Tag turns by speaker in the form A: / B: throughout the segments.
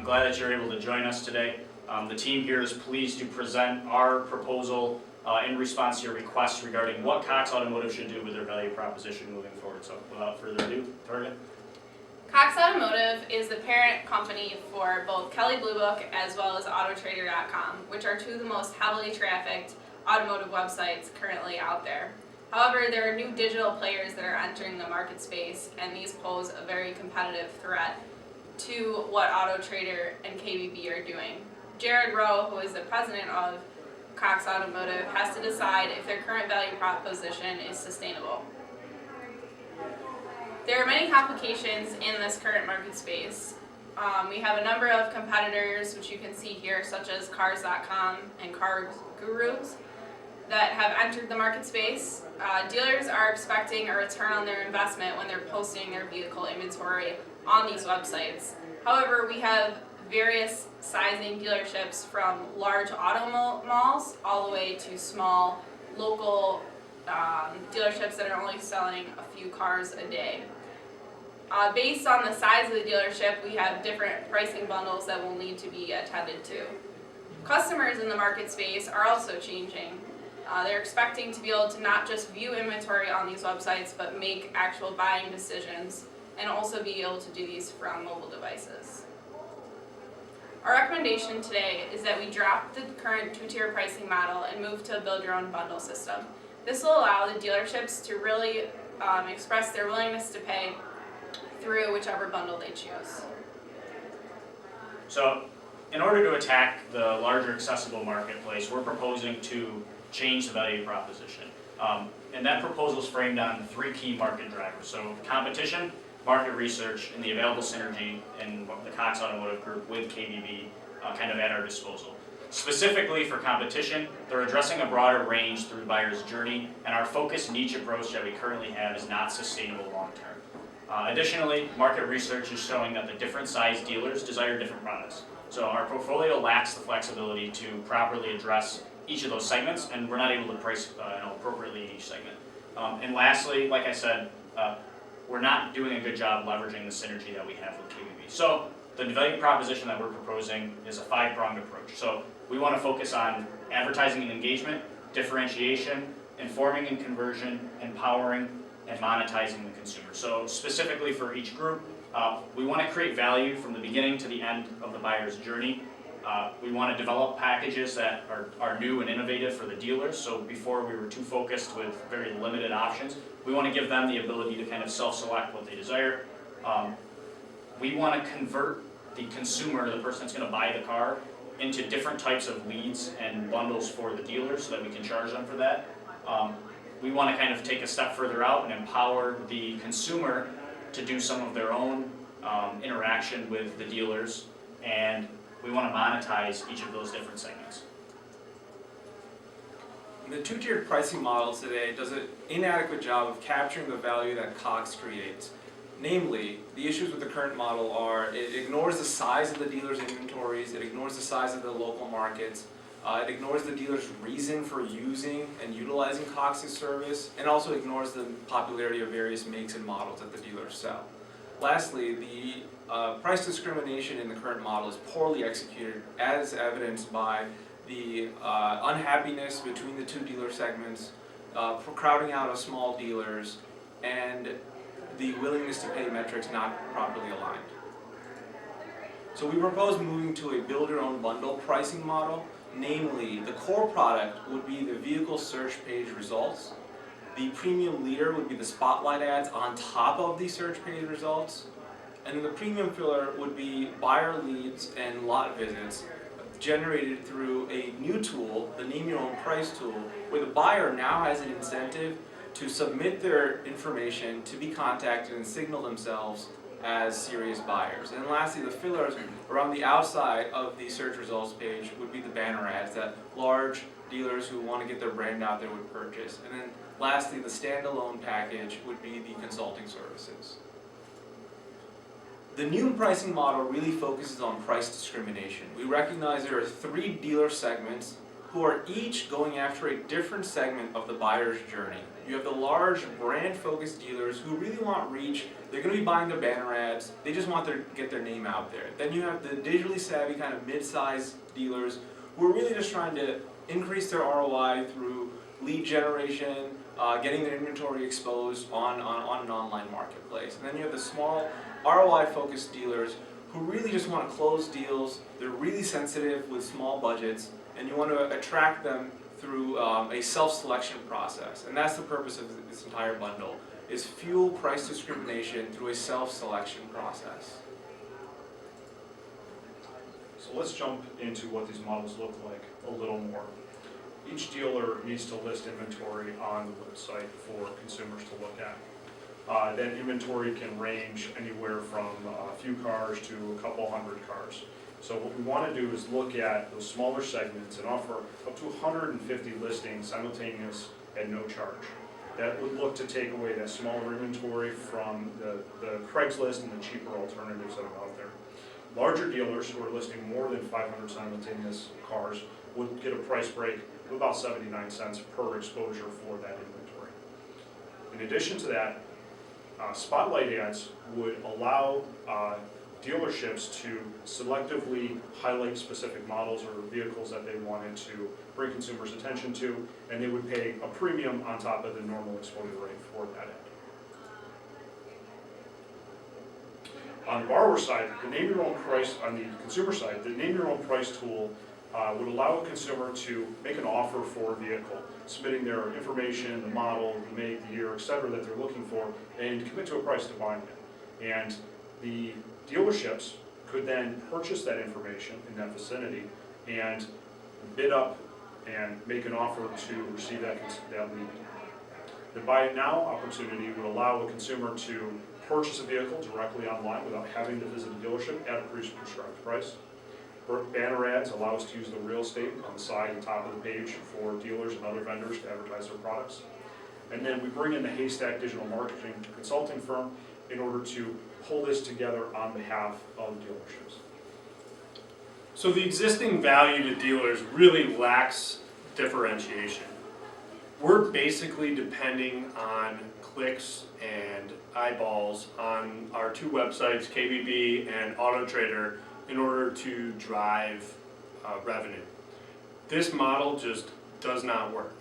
A: I'm glad that you're able to join us today. The team here is pleased to present our proposal in response to your request regarding what Cox Automotive should do with their value proposition moving forward. So without further ado, Target.
B: Cox Automotive is the parent company for both Kelley Blue Book as well as Autotrader.com, which are two of the most heavily trafficked automotive websites currently out there. However, there are new digital players that are entering the market space, and these pose a very competitive threat to what Autotrader and KBB are doing. Jared Rowe, who is the president of Cox Automotive, has to decide if their current value proposition is sustainable. There are many complications in this current market space. We have a number of competitors, which you can see here, such as Cars.com and Car Gurus, that have entered the market space. Dealers are expecting a return on their investment when they're posting their vehicle inventory on these websites. However, we have various sizing dealerships from large auto malls all the way to small local dealerships that are only selling a few cars a day. Based on the size of the dealership, we have different pricing bundles that will need to be attended to. Customers in the market space are also changing. They're expecting to be able to not just view inventory on these websites, but make actual buying decisions, and also be able to do these from mobile devices. Our recommendation today is that we drop the current two-tier pricing model and move to a build-your-own bundle system. This will allow the dealerships to really express their willingness to pay through whichever bundle they choose.
A: So in order to attack the larger accessible marketplace, we're proposing to change the value proposition. And that proposal is framed on three key market drivers. So competition, market research, and the available synergy in the Cox Automotive Group with KBB kind of at our disposal. Specifically for competition, they're addressing a broader range through the buyer's journey, and our focused niche approach that we currently have is not sustainable long-term. Additionally, market research is showing that the different size dealers desire different products. So our portfolio lacks the flexibility to properly address each of those segments, and we're not able to price appropriately in each segment. And lastly, like I said, we're not doing a good job leveraging the synergy that we have with KBB. So the value proposition that we're proposing is a five-pronged approach. So we want to focus on advertising and engagement, differentiation, informing and conversion, empowering, and monetizing the consumer. So specifically for each group, we want to create value from the beginning to the end of the buyer's journey. We want to develop packages that are new and innovative for the dealers. So before we were too focused with very limited options, we want to give them the ability to kind of self-select what they desire. We want to convert the consumer, the person that's going to buy the car, into different types of leads and bundles for the dealers so that we can charge them for that. We want to kind of take a step further out and empower the consumer to do some of their own interaction with the dealers, and we want to monetize each of those different segments.
C: The two-tiered pricing model today does an inadequate job of capturing the value that Cox creates. Namely, the issues with the current model are it ignores the size of the dealer's inventories, it ignores the size of the local markets, it ignores the dealer's reason for using and utilizing Cox's service, and also ignores the popularity of various makes and models that the dealers sell. Lastly, the price discrimination in the current model is poorly executed, as evidenced by the unhappiness between the two dealer segments, crowding out of small dealers, and the willingness to pay metrics not properly aligned. So we propose moving to a build-your-own bundle pricing model. Namely, the core product would be the vehicle search page results. The premium leader would be the spotlight ads on top of the search page results. And then the premium filler would be buyer leads and lot visits generated through a new tool, the Name Your Own Price tool, where the buyer now has an incentive to submit their information to be contacted and signal themselves as serious buyers. And lastly, the fillers around the outside of the search results page would be the banner ads that large dealers who want to get their brand out there would purchase. And then lastly, the standalone package would be the consulting services. The new pricing model really focuses on price discrimination. We recognize there are three dealer segments who are each going after a different segment of the buyer's journey. You have the large brand-focused dealers who really want reach. They're going to be buying their banner ads. They just want to get their name out there. Then you have the digitally savvy kind of mid-sized dealers who are really just trying to increase their ROI through lead generation, getting their inventory exposed on an online marketplace. And then you have the small ROI-focused dealers who really just want to close deals. They're really sensitive with small budgets, and you want to attract them through a self-selection process. And that's the purpose of this entire bundle, is fuel price discrimination through a self-selection process.
D: So let's jump into what these models look like a little more. Each dealer needs to list inventory on the website for consumers to look at. That inventory can range anywhere from a few cars to a couple hundred cars. So what we want to do is look at those smaller segments and offer up to 150 listings simultaneous at no charge. That would look to take away that smaller inventory from the Craigslist and the cheaper alternatives that are out there. Larger dealers who are listing more than 500 simultaneous cars would get a price break of about 79 cents per exposure for that inventory. In addition to that, spotlight ads would allow dealerships to selectively highlight specific models or vehicles that they wanted to bring consumers' attention to, and they would pay a premium on top of the normal exposure rate for that ad. On the borrower side, the name your own price, on the consumer side, the name your own price tool would allow a consumer to make an offer for a vehicle, submitting their information, the model, the make, the year, etc. that they're looking for, and commit to a price to buy it. And the dealerships could then purchase that information in that vicinity and bid up and make an offer to receive that lead. The buy it now opportunity would allow a consumer to purchase a vehicle directly online without having to visit a dealership at a prescribed price. Banner ads allow us to use the real estate on the side and top of the page for dealers and other vendors to advertise their products. And then we bring in the Haystack Digital Marketing Consulting firm in order to pull this together on behalf of dealerships.
E: So the existing value to dealers really lacks differentiation. We're basically depending on clicks and eyeballs on our two websites, KBB and AutoTrader, in order to drive revenue. This model just does not work.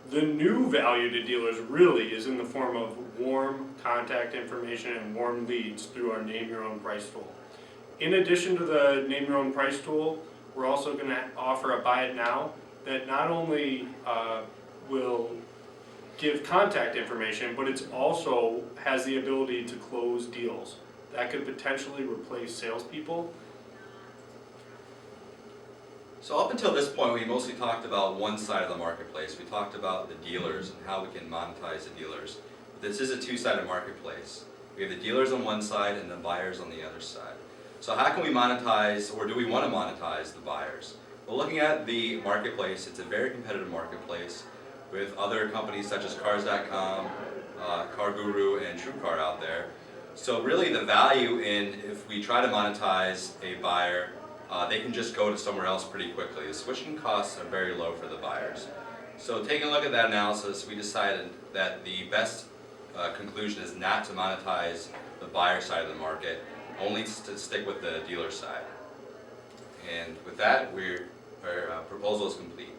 E: The new value to dealers really is in the form of warm contact information and warm leads through our Name Your Own Price tool. In addition to the Name Your Own Price tool, we're also going to offer a Buy It Now that not only will give contact information, but it also has the ability to close deals. That could potentially replace salespeople.
F: So up until this point, we mostly talked about one side of the marketplace. We talked about the dealers and how we can monetize the dealers. This is a two-sided marketplace. We have the dealers on one side and the buyers on the other side. So how can we monetize, or do we want to monetize the buyers? Well, looking at the marketplace, it's a very competitive marketplace with other companies such as Cars.com, CarGuru, and TrueCar out there. So really the value in, if we try to monetize a buyer, they can just go to somewhere else pretty quickly. The switching costs are very low for the buyers. So taking a look at that analysis, we decided that the best conclusion is not to monetize the buyer side of the market, only to stick with the dealer side. And with that, our proposal is complete.